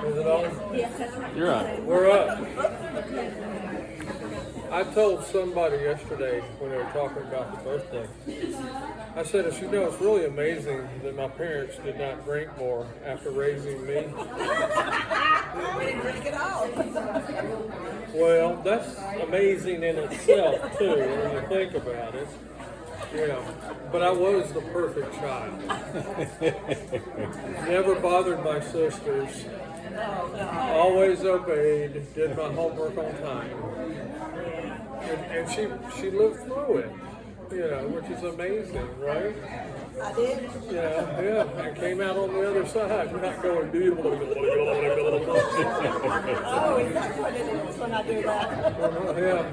Is it on? Yes, that's right. You're on. We're up. I told somebody yesterday when they were talking about the birthday, I said, as you know, it's really amazing that my parents did not drink more after raising me. We didn't drink at all. Well, that's amazing in itself, too, when you think about it. Yeah, but I was the perfect child. Never bothered my sisters. Always obeyed, did my homework on time. And she lived through it, which is amazing, right? I did. Yeah, and came out on the other side, not going, Oh, is that what it is when I do that? yeah,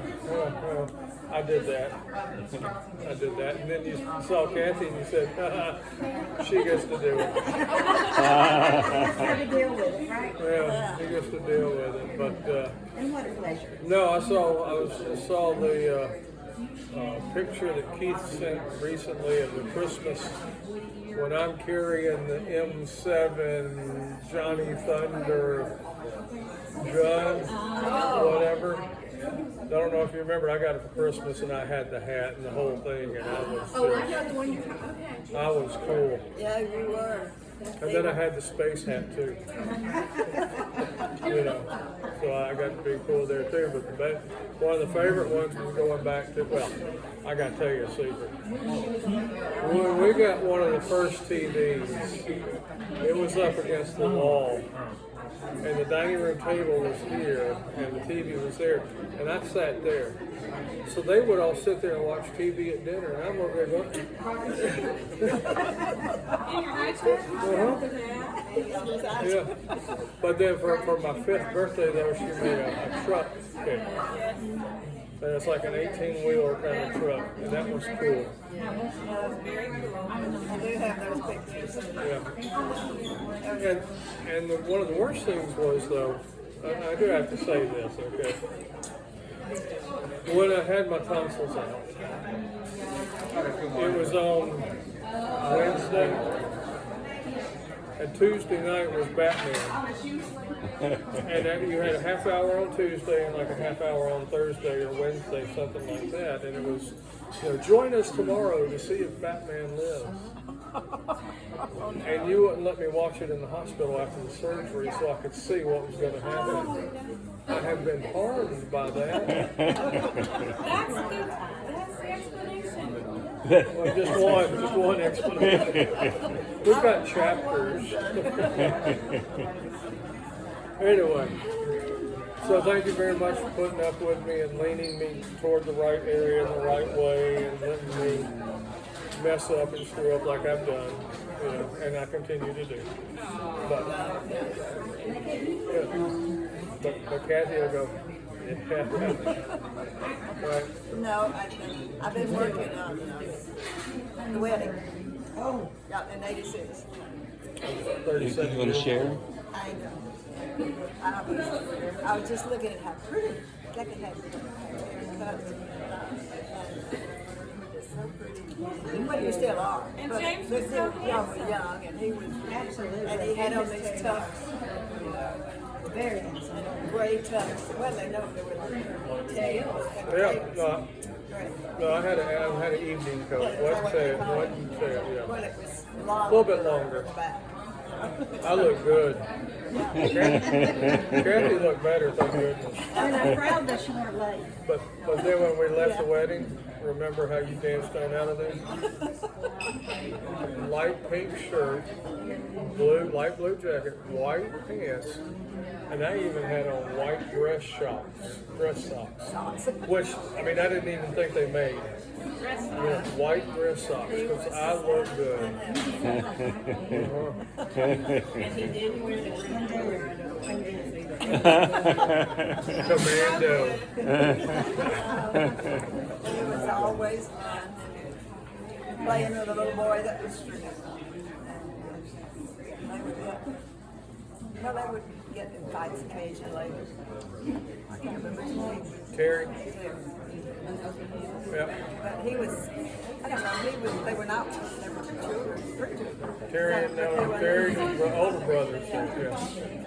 I did that. And then you saw Kathy and you said, she gets to do it. How to deal with it, right? Yeah, she gets to deal with it. But And what a pleasure. no, I saw the picture that Keith sent recently of the Christmas when I'm carrying the M7 Johnny Thunder gun, whatever. I don't know if you remember, I got it for Christmas and I had the hat and the whole thing, and I was the one you okay. I was cool. Yeah, you were. And then I had the space hat too. So I got to be cool there too. But one of the favorite ones was going back to, well, I got to tell you a secret. When we got one of the first TVs, it was up against the wall. And the dining room table was here, and the TV was there, and I sat there. So they would all sit there and watch TV at dinner, and I'm over there going, yeah. But then for my 5th birthday, though, she made a truck cake. And it's like an 18-wheeler kind of truck, and that was cool. Very cool. I do have those pictures. Yeah. And one of the worst things was, though, I do have to say this, okay? When I had my tonsils out, it was on Wednesday, and Tuesday night was Batman. And then you had a half hour on Tuesday and like a half hour on Thursday or Wednesday, something like that. And it was, join us tomorrow to see if Batman lives. And you wouldn't let me watch it in the hospital after the surgery so I could see what was going to happen. I have been hardened by that. That's the explanation. Well, just one explanation. We've got chapters. Anyway, so thank you very much for putting up with me and leaning me toward the right area in the right way and letting me mess up and screw up like I've done, and I continue to do. But Kathy will go, right? No, I've been working on the wedding. Oh. Yeah, in '86. 37 You want to share? I know. I was just looking at how pretty Becky had her cut. So pretty. But you still are. And But James was so y'all were young, and he was Absolutely. and he had on these tufts, Very handsome. gray tufts. Well, they know they were like tails. Yeah, no, I had an evening coat. Wasn't tail, yeah. Well, it was long. A little bit longer. Back. I look good. Kathy looked better, thank goodness. And I'm proud that you weren't late. But then when we left the wedding, remember how you danced on out of there? Light pink shirt, light blue jacket, white pants, and I even had on white dress socks. Which, I mean, I didn't even think they made. White dress socks, because I look good. And he didn't wear the Commando. It was always fun. Playing with a little boy that was street. Well, they would get in fights occasionally. I can't remember his name. Terry. Yeah. Yeah. But he was, I don't know, they were not, they were two children, three children. Terry and Terry's the older brother. So, yeah.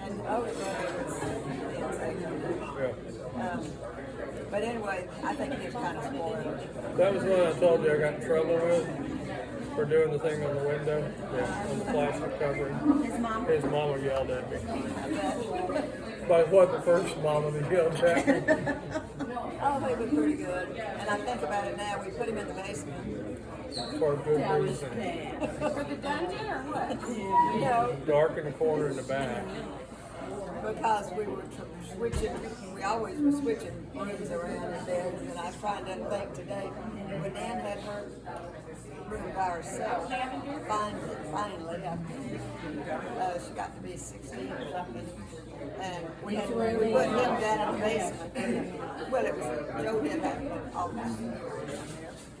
And the older brother was Yeah. but anyway, I think he was kind of spoiled. That was one I told you I got in trouble with for doing the thing on the window. Yeah, on the plastic covering. His mom. His mama yelled at me. But it wasn't the first mama that yelled at me. Oh, he was pretty good. And I think about it now, we put him in the basement. For a good reason. For the dungeon or what? You know, Dark in the corner in the back. because we were switching, we always were switching rooms around in beds, and I was trying to think today, when Nan had her room by herself, finally, she got to be 16 or something, and we put him down in the basement. Well, it was, Joe did have an office,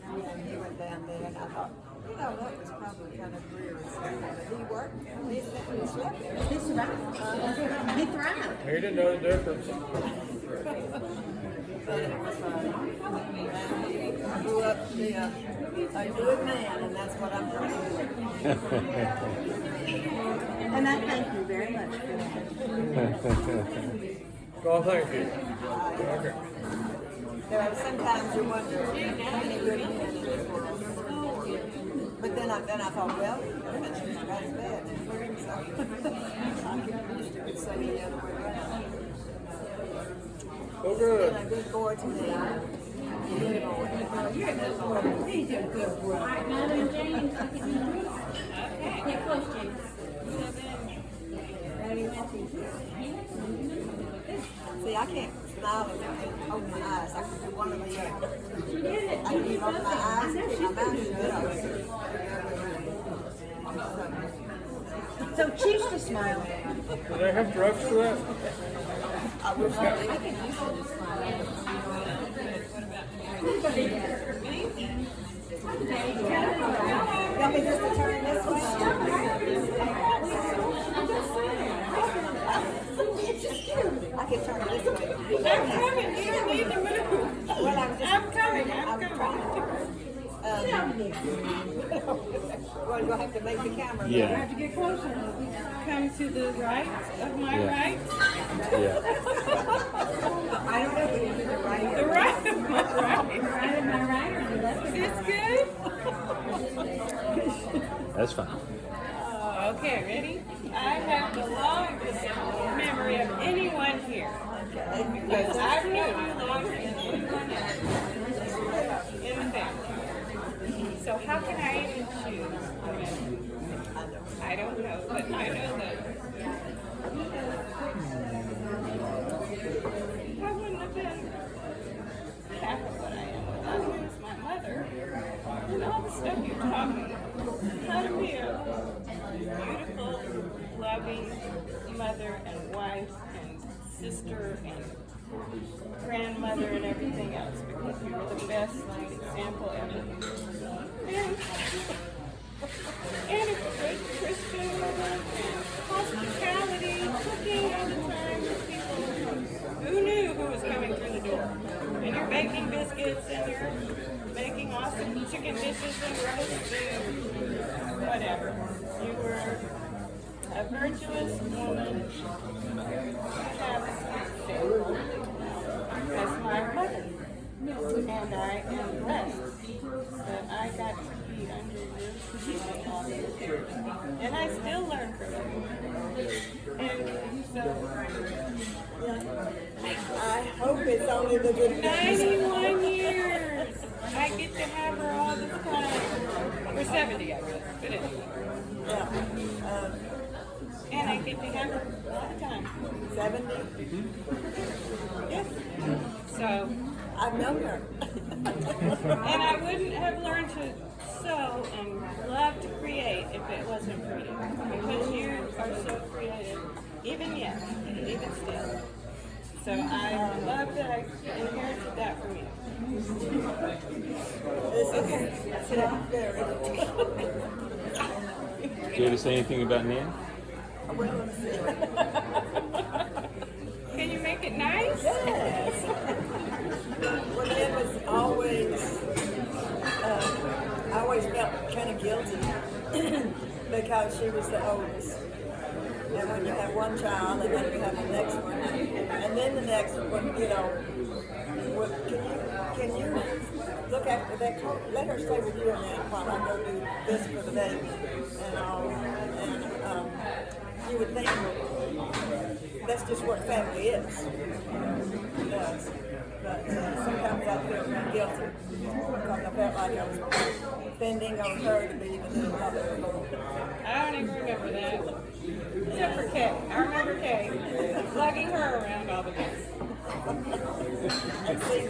and he went down there, and I thought, you know, that was probably kind of weird, but he worked, he slept there. He survived. He thrived. He didn't know the difference. But it was and he grew up to be a good man, and that's what I'm trying to do. And I thank you very much for that. Well, thank you. Okay. There are sometimes you wonder how many good men in this world. But then I thought, well, women's just about as bad. So I used to say the other way around. Well, good. And a good boy to me. Good boy. He's a good boy. All right, Mother and James. Okay, get close, James. See, I can't smile and open my eyes. I can do one or the other. I can either open my eyes and keep my mouth shut. So choose to smile. Do they have drugs for that? I wish I did. Want me just to turn this way? I can turn it this way. I'm coming. You don't need to move. Well, I'm coming. I'm coming. Well, you'll have to make the camera. You have to get closer. Come to the right of my right. I don't know if you did it right. The right of my right. Right of my right or the left? Is this good? That's fine. Okay, ready? I have the longest memory of anyone here. Because I've known you longer than anyone else in the family. So how can I even choose? I don't know, but I know that I wouldn't have been half of what I am without you as my mother. And all the stuff you taught me. How to be a beautiful, loving mother and wife and sister and grandmother and everything else, because you were the best example ever. And a good Christian mother and hospitality, cooking all the time with people who knew who was coming through the door. And you're baking biscuits and you're making awesome chicken dishes and roast food, whatever. You were a virtuous woman, as my mother. And I am blessed that I got to be under your teaching all these years. And I still learn from you. And so, I hope it's only the good 91 years! I get to have her all the time. We're 70, I guess, but anyway. Yeah. And I get to have her all the time. 70. Yes. So, I've known her. and I wouldn't have learned to sew and love to create if it wasn't for you. Because you are so creative, even yet, even still. So I love that I inherited that from you. This is very. Care to say anything about Nan? Well, let's see. she was the oldest. And when you have one child, and then you have the next one, and then the next one, you know, can you look after that? Let her stay with you a minute while I go do this for the baby, and all. And you would think that's just what family is. It does. But sometimes I feel really guilty because I felt like I was depending on her to be the new mother. I don't even remember that. Except for Kay. I remember Kay lugging her around all the time. And see,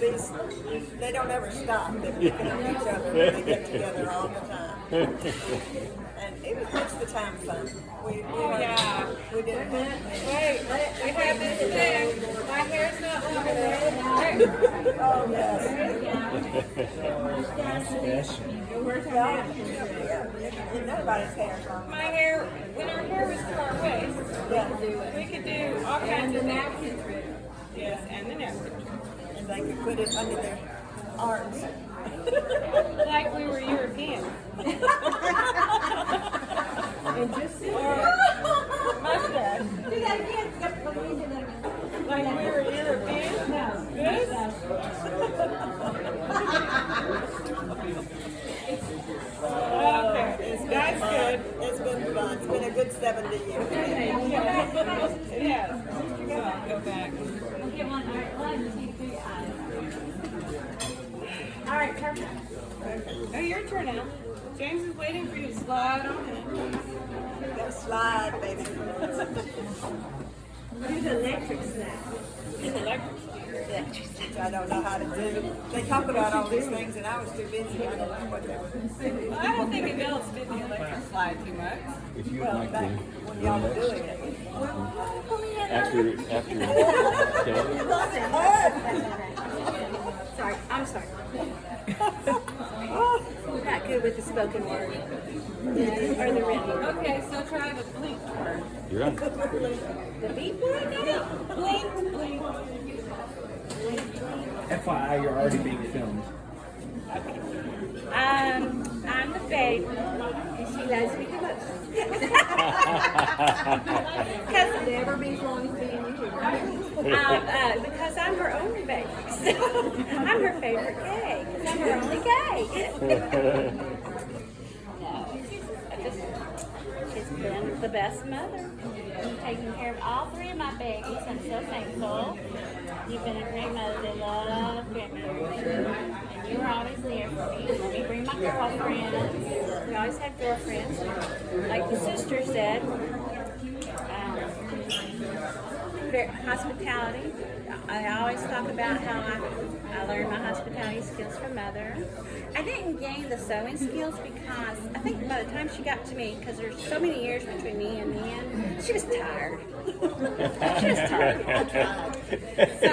they don't ever stop. They're picking up each other when they get together all the time. And it makes the time fun. We didn't have Wait, we have this thing. My hair's not long enough. Oh, yes. Yeah, nobody's hair is long. My hair, when our hair was to our waist, Yeah. we could do all kinds of napkins. Yes, and the napkins. And they could put it under their arms. Like we were European. And just Mustache. Like we were European. This? Okay, that's good. It's been fun. It's been a good 70 years. It has. Go back. all right, perfect. Oh, your turn now. James is waiting for you to slide on in. Go slide, baby. Do the electric snap. Electric. Which I don't know how to do. They talk about all these things, and I was too busy. I don't know what they were. Well, I don't think adults did the electric slide too much. If you would Well, like back to, when y'all were doing it. after, Sorry, I'm sorry. Not good with the spoken word. Or the written. Okay, so try the blink word. you're on. The beep word? Blink, blink. FYI, you're already being filmed. I'm the baby, and she loves me the most. Because I'll never be as long as me and you. Because I'm her only baby. So I'm her favorite gay. Because I'm her only gay. No, she's been the best mother. Taking care of all three of my babies. I'm so thankful. You've been a great mother. They love Granmary. And you were always there for me. Let me bring my girlfriends. We always had girlfriends. Like the sister said, hospitality. I always talk about how I learned my hospitality skills from Mother. I didn't gain the sewing skills because I think by the time she got to me, because there's so many years between me and Nan, she was tired. She was tired. So,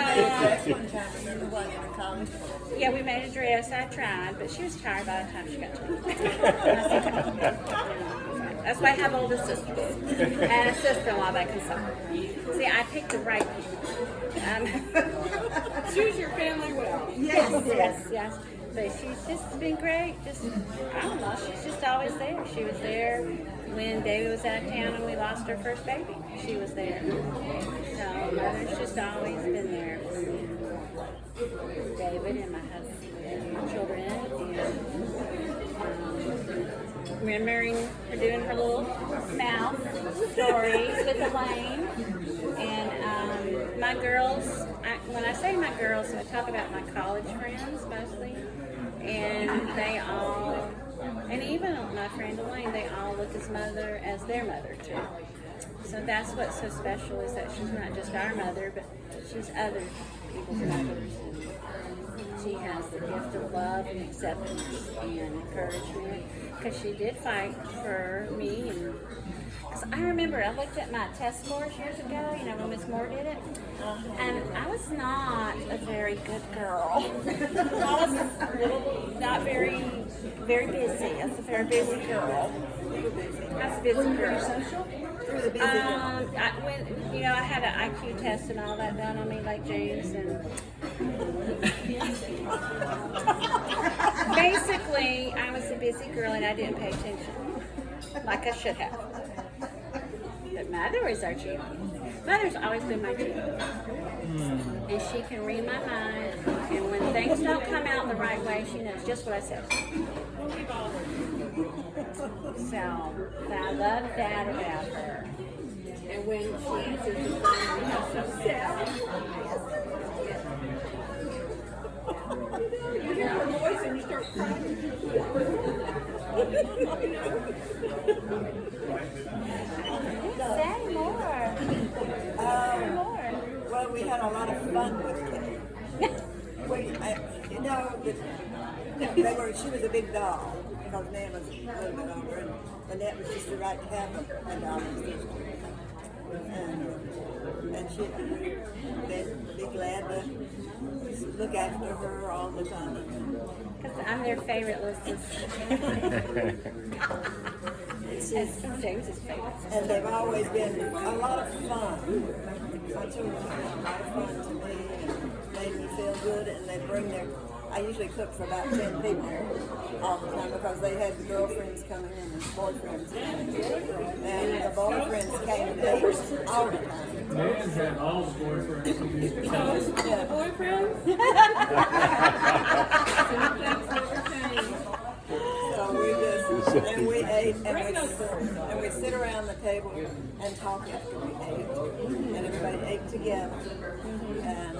One time, remember when you were in college? yeah, we made a dress. I tried, but she was tired by the time she got to me. That's why I have older sisters and a sister-in-law that can sew. See, I picked the right people. Choose your family well. Yes. But she's just been great. Just, I don't know, she's just always there. She was there when David was out of town and we lost our first baby. She was there. So Mother's just always been there for David and my husband and my children. And remembering her doing her little mouth stories with Elaine. And my girls, when I say my girls, I talk about my college friends mostly. And they all, and even my friend Elaine, they all look as their mother too. So that's what's so special is that she's not just our mother, but she's other people's mothers. She has the gift of love and acceptance and encouragement because she did fight for me. And cause I remember I looked at my test scores years ago, when Miss Moore did it, and I was not a very good girl. I was not very, very busy. I was a very busy girl. I was a busy girl. I had an IQ test and all that done on me, like James, and basically, I was a busy girl and I didn't pay attention, like I should have. But Mother was our cheerleader. Mother's always been my cheerleader. And she can read my mind. And when things don't come out the right way, she knows just what I said. So I love that about her. And when she answers the phone, we have so sad. You hear her voice and you start crying. Say more. Say more. Well, we had a lot of fun with Kay. She was a big doll because Nan was a little bit older, and Annette was just the right to have a doll. And they'd be glad to look after her all the time. Because I'm their favorite little sister. It's James's favorite sister. And they've always been a lot of fun. My children have a lot of fun to me and made me feel good, and they bring their. I usually cook for about 10 people all the time because they had the girlfriends coming in and boyfriends coming in. And the boyfriends came and ate all the time. Nan's had all the boyfriends. Yeah. Boyfriends? So we just, and we ate, and we sit around the table and talk after we ate. And everybody ate together. And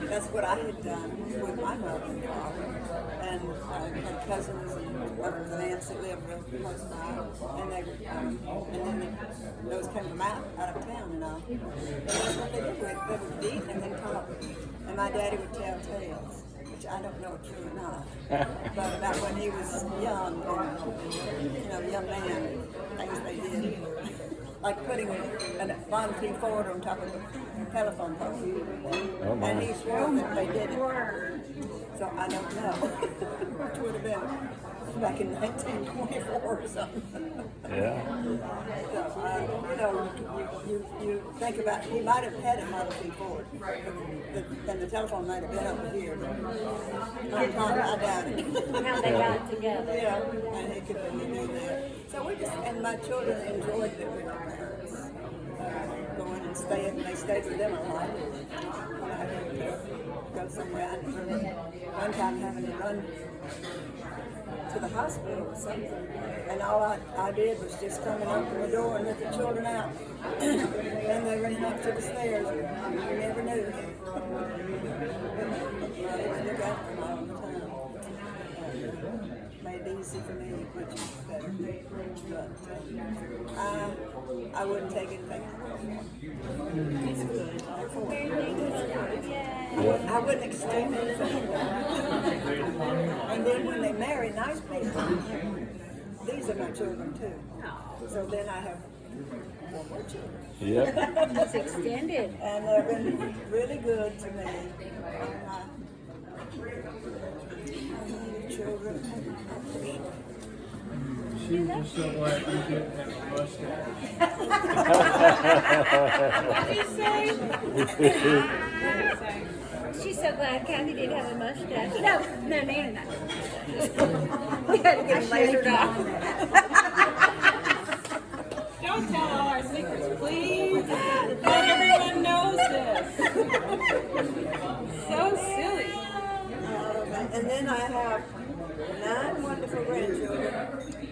that's what I had done with my mother and father. And I had cousins and uncles and aunts that lived real close by. And they would come. And then those came from out of town and all. And that's what they did. They would eat and then talk. And my daddy would tell tales, which I don't know if true or not, but about when he was young, and, young man, things they did, like putting a Bonnefield Ford on top of a telephone pole, and he swore that they did it. So I don't know, which would have been back in 1924 or something. Yeah. So, you think about, he might have had a Bonnefield Ford, and the telephone might have been over here. I doubt it. How they got it together. Yeah, and he could really do that. So we just, and my children enjoyed it with their parents. Going and staying, and they stayed with them a lot. When I had to go somewhere, I remember one time having to run to the hospital or something. And all I did was just come and open the door and let the children out. Then they ran up to the stairs. You never knew. I had to look after them all the time. Made it easy for me, which is better. But I wouldn't take anything. It's good. I wouldn't extend anything. And then when they marry nice people, these are my children too. So then I have one more children. Yep. It's extended. And they've been really good to me. My children. She was just so glad you didn't have a mustache. What did you say? What did you say? She's so glad Kathy didn't have a mustache. No, Nan and I. We had to get him lasered off. Don't tell all our secrets, please. Not everyone knows this. So silly. And then I have 9 wonderful grandchildren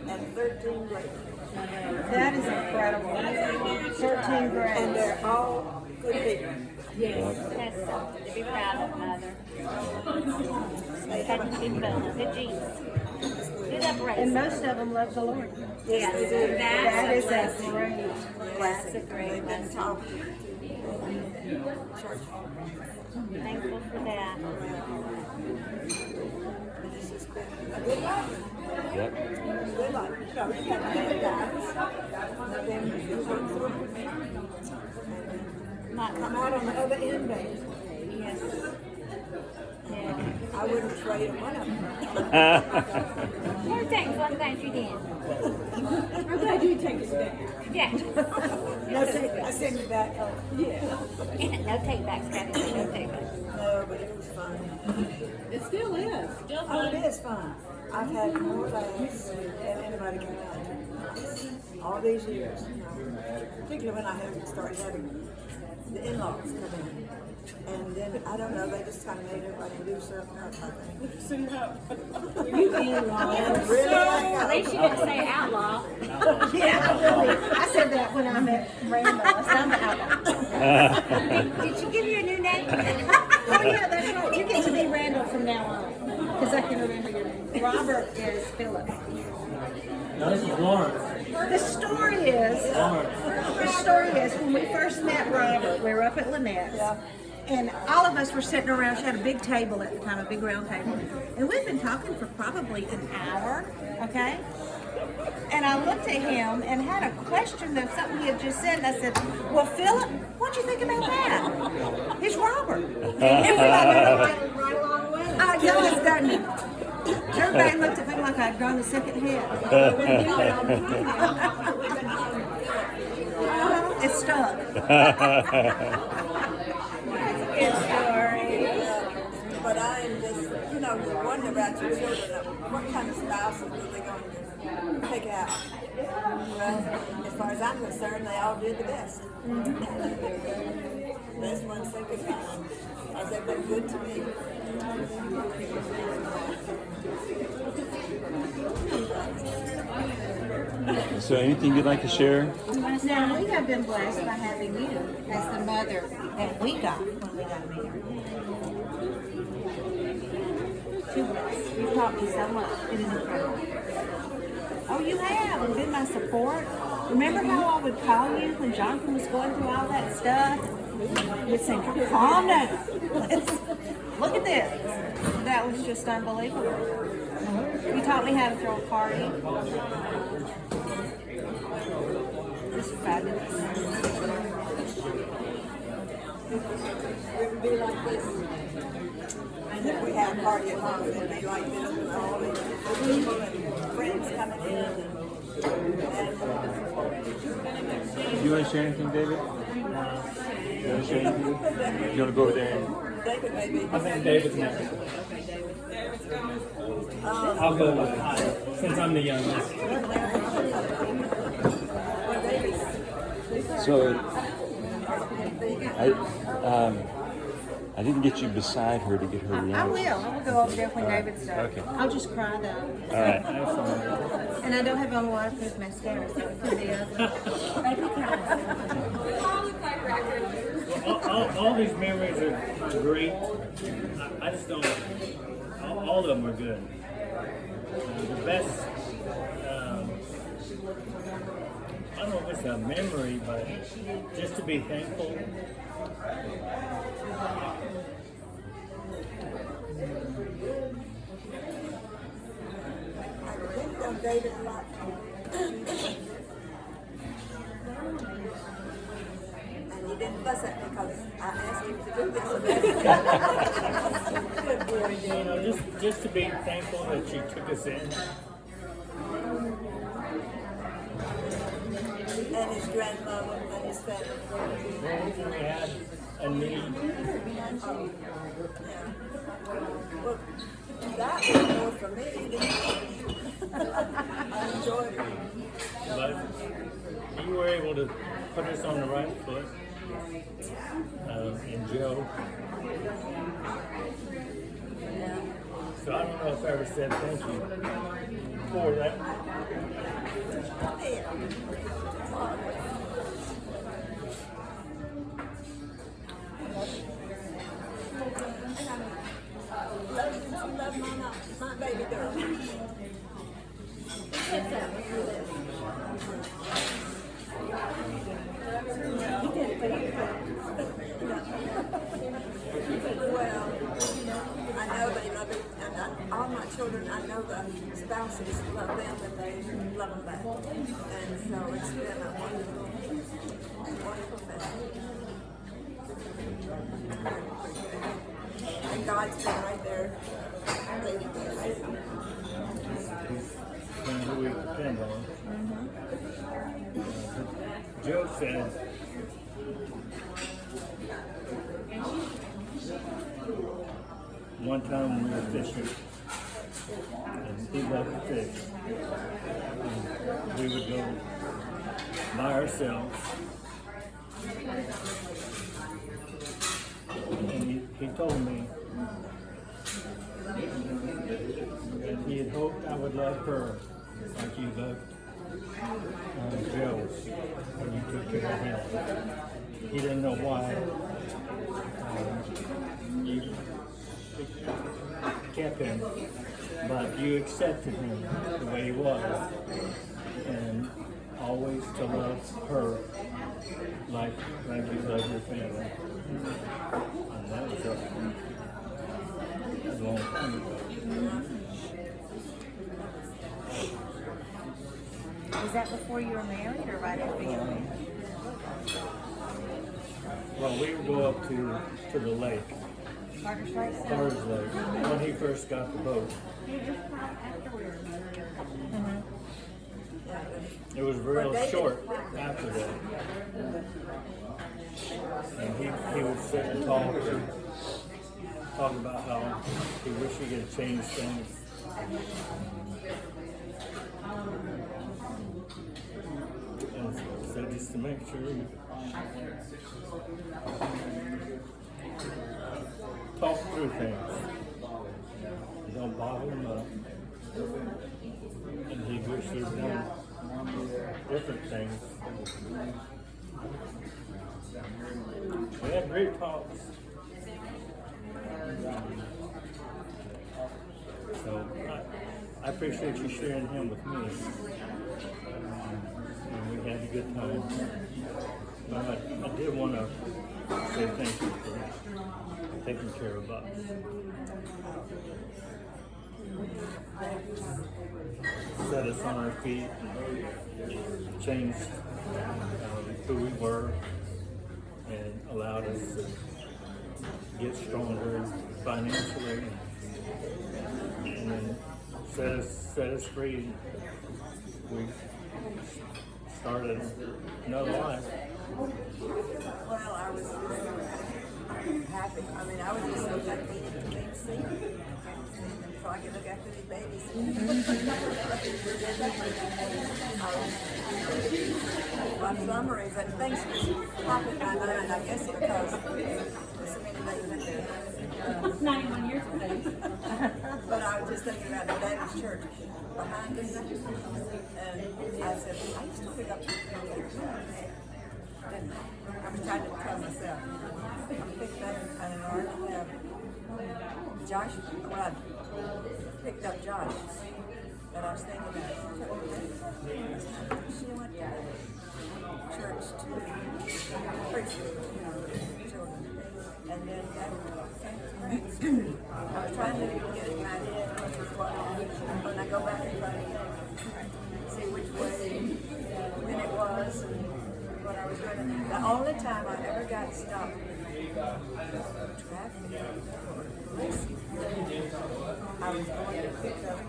and 13 great. That is incredible. 13 grand. And they're all good people. Yes, that's something to be proud of, Mother. They Got have to keep going. Good genes. Good And uprising. most of them love the Lord. Yes, That is that's a a great. That's a great They've been blessing. taught to church. Thankful for that. It's just been a good life. Yep. Good life. So you got bad guys. And then you work through it. Not Come out on the other end, baby. Yes. Yeah. I wouldn't trade one of them. We're thankful. I'm glad you did. I'm glad you take us back. Yeah. No, I send you back home. No take backs, Kathy. No take backs. No, but it was fun. It still is. Still Oh, fun. it is fun. I've had more laughs than anybody can imagine. all these years, particularly when I started having the in-laws come in. And then, I don't know, they just kind of made everybody do something else, I think. Really? At least you didn't say outlaw. I said that when I met Randall. I said, I'm the outlaw. Did she give you a new name? Oh yeah, that's right. You get to be Randall from now on. Because I can remember your name. Robert is Philip. No, this is Lawrence. The story is when we first met Robert, we were up at Lynette's. And all of us were sitting around. She had a big table at the time, a big round table. And we'd been talking for probably an hour, okay? And I looked at him and had a question of something he had just said. And I said, well, Philip, what'd you think about that? It's Robert. And everybody right along with it. Y'all has done it. Everybody looked at me like I'd grown a second head. It's stuck. But I am just, you wonder about your children. What kind of spouses are they going to pick out? Well, as far as I'm concerned, they all did the best. Best ones they could find. Because they've been good to me. So anything you'd like to share? Now, we have been blessed by having you as the mother that we got when we got married. Too blessed. You've taught me so much. It is incredible. Oh, you have, and been my support. Remember how I would call you when Jonathan was going through all that stuff? You'd say, calm down. Look at this. That was just unbelievable. You taught me how to throw a party. It's fabulous. It would be like this. And if we had a party at home, it'd be like this with all the people and friends coming in. Do you want to share anything, David? You want to share anything? You want to go over there? David maybe. I think David's next. I'll go since I'm the youngest. So, I didn't get you beside her to get her I reaction. will. I will go over there when David's done. Okay. I'll just cry though. All right. And I don't have on waterproof mascara, so it could be ugly. All these memories are great. I just don't. All of them are good. The best. I don't know if it's a memory, but just to be thankful. I think of David a lot. And he didn't fuss at me because I asked him to do this and that. Just to be thankful that she took us in. And his grandmother and his family. We had a need. Yeah. Well, that was more for me than I enjoyed it. But you were able to put us on the right foot. And Joe. Yeah. So I don't know if I ever said thank you for that. Love my baby girl. Well, I know they love it, and all my children, I know the spouses love them and they love them back. And so it's been a wonderful, wonderful family. And God's been right there. Leading us. And who we depend on. Joe said, one time we were fishing, and he loved to fish. And we would go by ourselves. And he told me that he had hoped I would love her like you loved Joe when you took care of him. He didn't know why you kept him, but you accepted him the way he was, and always to love her like you love your family. And that was a long time ago. Was that before you were married or right after you were married? Well, we would go up to the lake, Carter's Lake? Carter's Lake, when he first got the boat. It was real short after that. And he would sit and talk about how he wished he could change things. And so just to make sure you talk through things. Don't bottle him up. And he wished he'd done different things. We had great talks. So I appreciate you sharing him with me. And we had a good time. But I did want to say thank you for taking care of us. Set us on our feet, changed who we were, and allowed us to get stronger financially, and then set us free. We started another life. Well, I was happy. I mean, I was just so happy to see them so I could look after these babies. My summaries and things just pop in my mind, I guess because there's so many things in there. 91 years of age. But I was just thinking about the Baptist church behind us. And I said, I used to pick up and I was trying to tell myself, I picked up an art. Josh, well, I picked up Josh, but I was thinking about she went to church to preach, children. And then I was trying to get it in my head, when I go back and try to see which way, when it was, and what I was doing. The only time I ever got stopped traffic, I was going to pick up,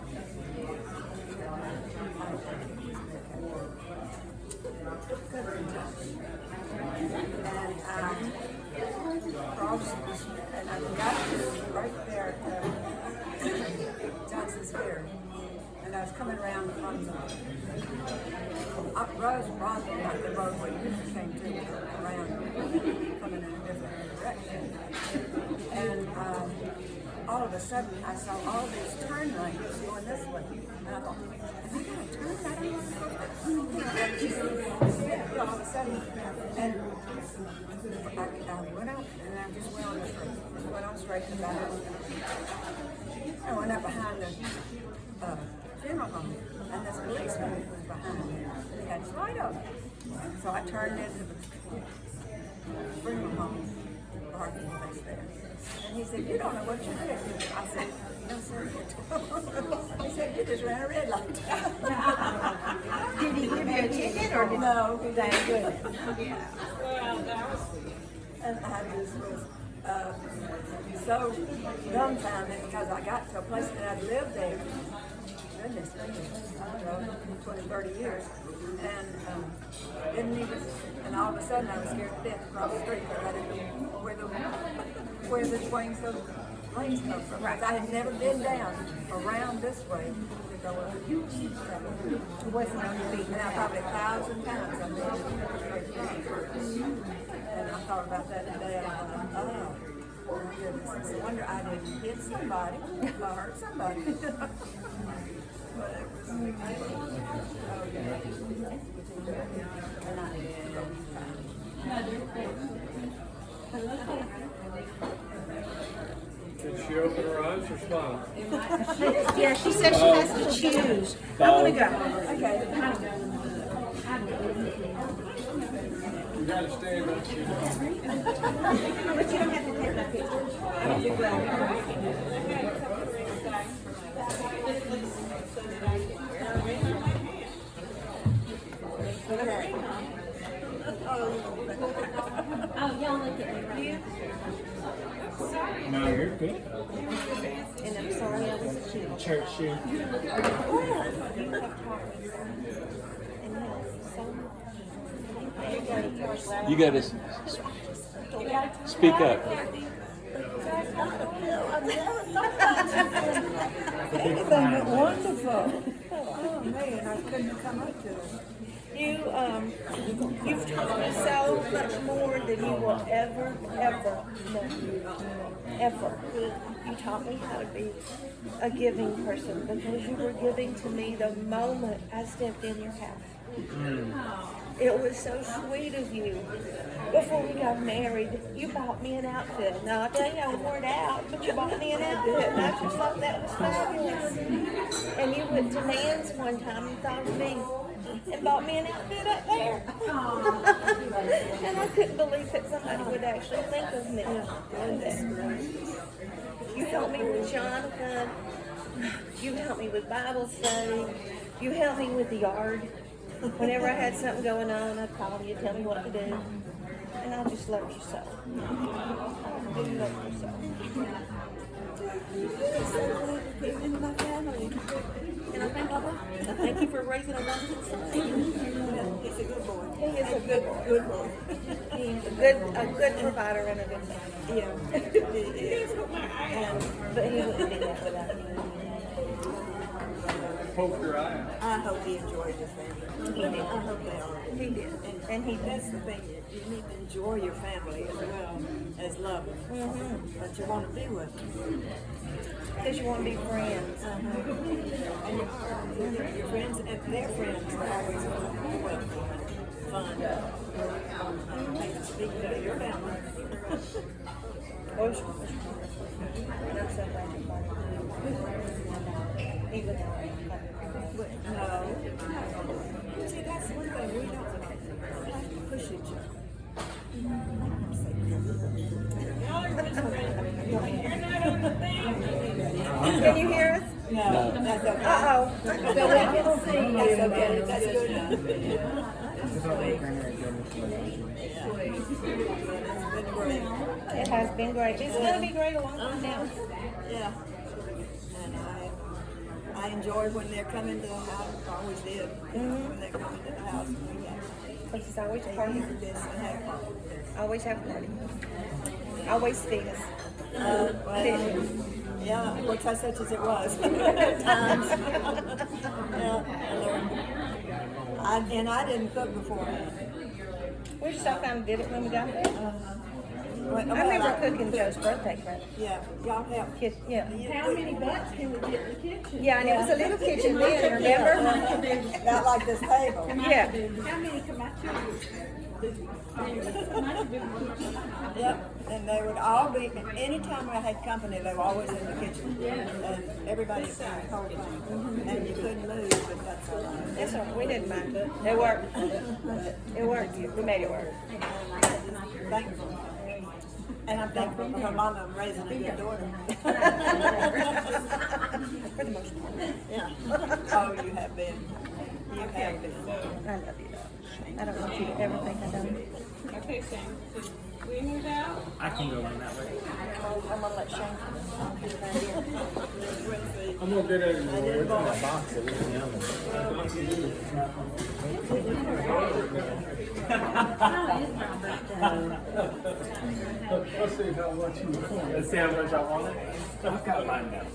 and I crossed this, and I got to right there at Johnson's Ferry, and I was coming around from the Roswell, like the roadway you came to, around, coming in a different direction, and all of a sudden I saw all these turn lanes going this way, and I thought, am I going to turn? I don't know. All of a sudden, and I went out, and I just went on straight. Just went on straight to that. I went up behind the funeral home, and this policeman was behind me. He had his light on. So I turned into the funeral home parking place there. And he said, you don't know what you did. I said, no, sir. He said, you just ran a red light. Did he give you a ticket or did No, he That's good. And I just was so dumbfounded because I got to a place and I'd lived there. Goodness gracious, I don't know, 20, 30 years. And didn't even, and all of a sudden I was scared to death across the street because I didn't know where the swings of planes come from. Right. I had never been down around this way to go up. It wasn't on your feet. And I probably 1,000 pounds I've been and I thought about that today and I thought, oh, my goodness. It's a wonder I didn't hit somebody if I hurt somebody. But it was, oh yeah. And I did. Did she open her eyes or smile? Yeah, she said she has to choose. I'm gonna go. Okay. You gotta stand up. But you don't have to take my picture. You will. Oh, y'all look at me right No, you're good. And I'm sorry I was a kid. Church shoe. You have taught me so much. You gotta speak up. Anything but wonderful. Oh man, I couldn't come up to it. You've taught me so much more than you will ever know. Ever. You taught me how to be a giving person because you were giving to me the moment I stepped in your house. It was so sweet of you. Before we got married, you bought me an outfit. Now, I tell you, I wore it out, but you bought me an outfit, and I just thought that was fabulous. And you went to Nan's one time and thought of me and bought me an outfit up there. And I couldn't believe that somebody would actually think of me. You helped me with Jonathan. You helped me with Bible study. You helped me with the yard. Whenever I had something going on, I'd call you, tell me what to do. And I just love you so. I really love you so. In my family. And I thank you for raising a wonderful son. He's a good boy. He is a good boy. Good boy. He's a good provider and a good son. Yeah. But he wouldn't do that without me. Poke your eye out. I hope he enjoyed his family. He did. I hope they are. He did. And he That's the thing. You need to enjoy your family as well as love them. But you want to be with them. because you want to be friends. And your friends and their friends are always fun. They can speak to your family. Oh, sure. And I'm so glad you're part of it. Even though No. See, that's one thing we don't have to push each other. can you hear us? No, that's okay. Uh-oh. But we can see. That's okay. That's good enough. It's been great. It has been great. It's going to be great a long time now. Yeah. And I enjoy when they're coming to the house. I always did. When they're coming to the house. This is always a They party. use this and have fun. Always have a party. Always feed us. Well, yeah, which I such as it was at times. Yeah, and I didn't cook beforehand. We just all kind of did it when we got there. Well, I remember cooking Joe's birthday present. Yeah, y'all help. Yeah. How many butts can we get in the kitchen? Yeah, and it was a little kitchen then, remember? Not like this table. Yeah. How many come out Yep, and they would all be, anytime I had company, they were always in the kitchen. And everybody was home. And you couldn't move, but that's all right. That's all right. We didn't mind it. It worked. It worked. We made it work. Thankful. And I'm thankful for her mama raising a good daughter. For the most part. Yeah. Oh, you have been. You have been. I love you, though. I don't want you to ever think I don't. Okay, Sam. We move out. I can go in that way. I'm gonna let Shane. I'm gonna get it in the way. Let's see how much you want. Let's see how much I want it. I've got mine now.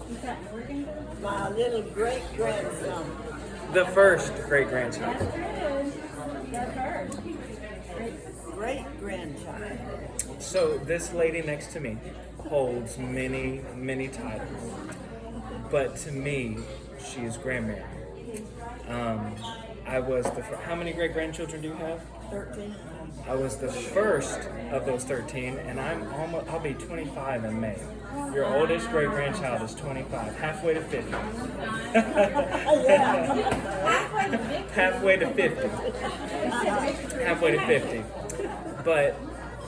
My little great grandson. The first great grandchild. Great grandchild. So this lady next to me holds many, many titles, but to me, she is Granmary. I was the how many great grandchildren do you have? 13. I was the first of those 13, and I'll be 25 in May. Your oldest great grandchild is 25, halfway to 50. Halfway to 50. Halfway to 50. But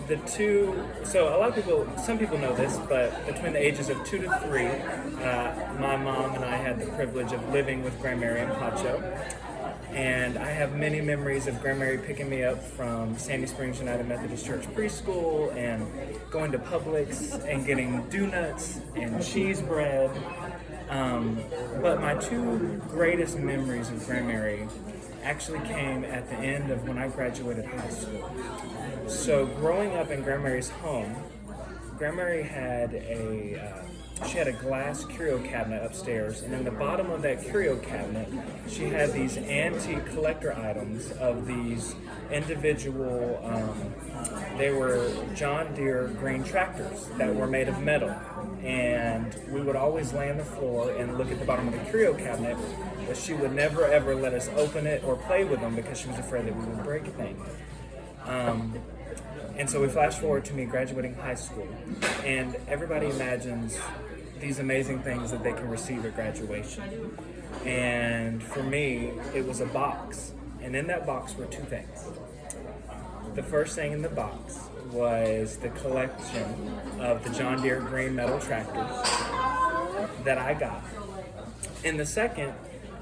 the two, so a lot of people, some people know this, but between the ages of 2 to 3, my mom and I had the privilege of living with Granmary and Pacho. And I have many memories of Granmary picking me up from Sandy Springs United Methodist Church preschool and going to Publix and getting donuts and cheese bread. But my two greatest memories of Granmary actually came at the end of when I graduated high school. So growing up in Granmary's home, Granmary had she had a glass curio cabinet upstairs, and in the bottom of that curio cabinet, she had these antique collector items of these individual, they were John Deere green tractors that were made of metal. And we would always lay on the floor and look at the bottom of the curio cabinet, but she would never ever let us open it or play with them because she was afraid that we would break things. And so we flash forward to me graduating high school, and everybody imagines these amazing things that they can receive at graduation. And for me, it was a box, and in that box were two things. The first thing in the box was the collection of the John Deere green metal tractors that I got. And the second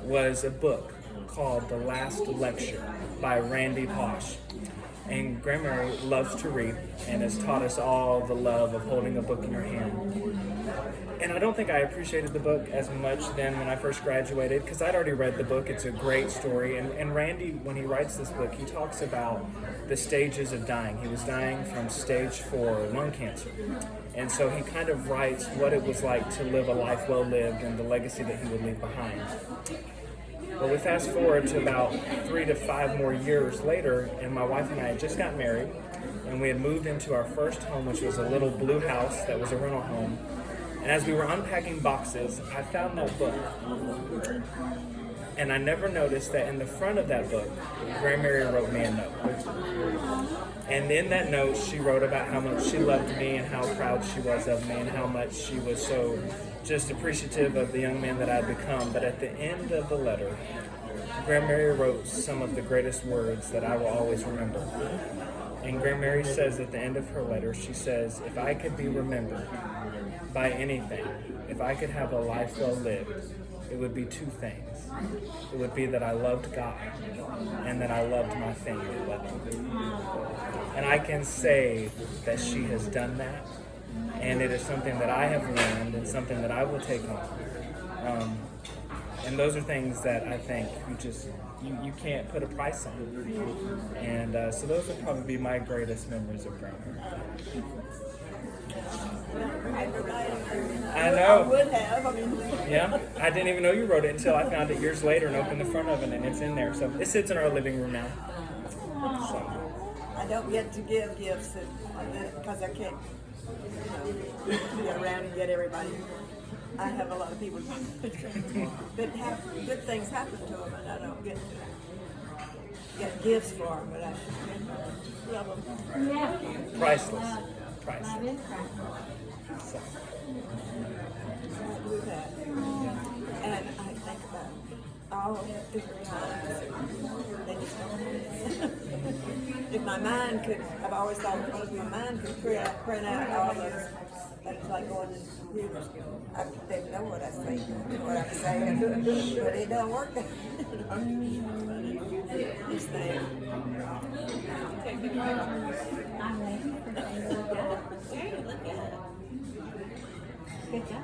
was a book called The Last Lecture by Randy Posh. And Granmary loves to read and has taught us all the love of holding a book in your hand. And I don't think I appreciated the book as much then when I first graduated, because I'd already read the book. It's a great story. And Randy, when he writes this book, he talks about the stages of dying. He was dying from stage 4 lung cancer. And so he kind of writes what it was like to live a life well lived and the legacy that he would leave behind. Well, we fast forward to about 3 to 5 more years later, and my wife and I had just got married, and we had moved into our first home, which was a little blue house that was a rental home. And as we were unpacking boxes, I found that book. And I never noticed that in the front of that book, Granmary wrote me a note. And in that note, she wrote about how much she loved me and how proud she was of me and how much she was so just appreciative of the young man that I'd become. But at the end of the letter, Granmary wrote some of the greatest words that I will always remember. And Granmary says at the end of her letter, she says, if I could be remembered by anything, if I could have a life well lived, it would be two things. It would be that I loved God and that I loved my family well. And I can say that she has done that, and it is something that I have learned and something that I will take on. And those are things that I think you can't put a price on. And so those would probably be my greatest memories of Granmary. I know. I would have. I mean, Yeah, I didn't even know you wrote it until I found it years later and opened the front of it, and it's in there. So it sits in our living room now. So. I don't get to give gifts because I can't, get around and get everybody. I have a lot of people that have good things happen to them, and I don't get gifts for them, but I love them. Yeah. Priceless. Priceless. That is right. So. Do that. And I think about all different times. They just don't if my mind could, I've always thought, if my mind could print out all those, it's like going to computers. They know what I think, what I'm saying, but it don't work. This thing. Good job.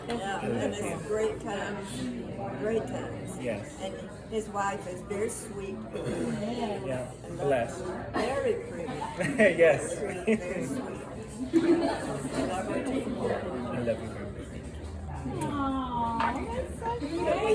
Yeah, and it's great times. Great times. Yes. And his wife is very sweet. Yeah. Blessed. Very pretty. Yes. Very sweet. I love you very much. Aww, that's so cute.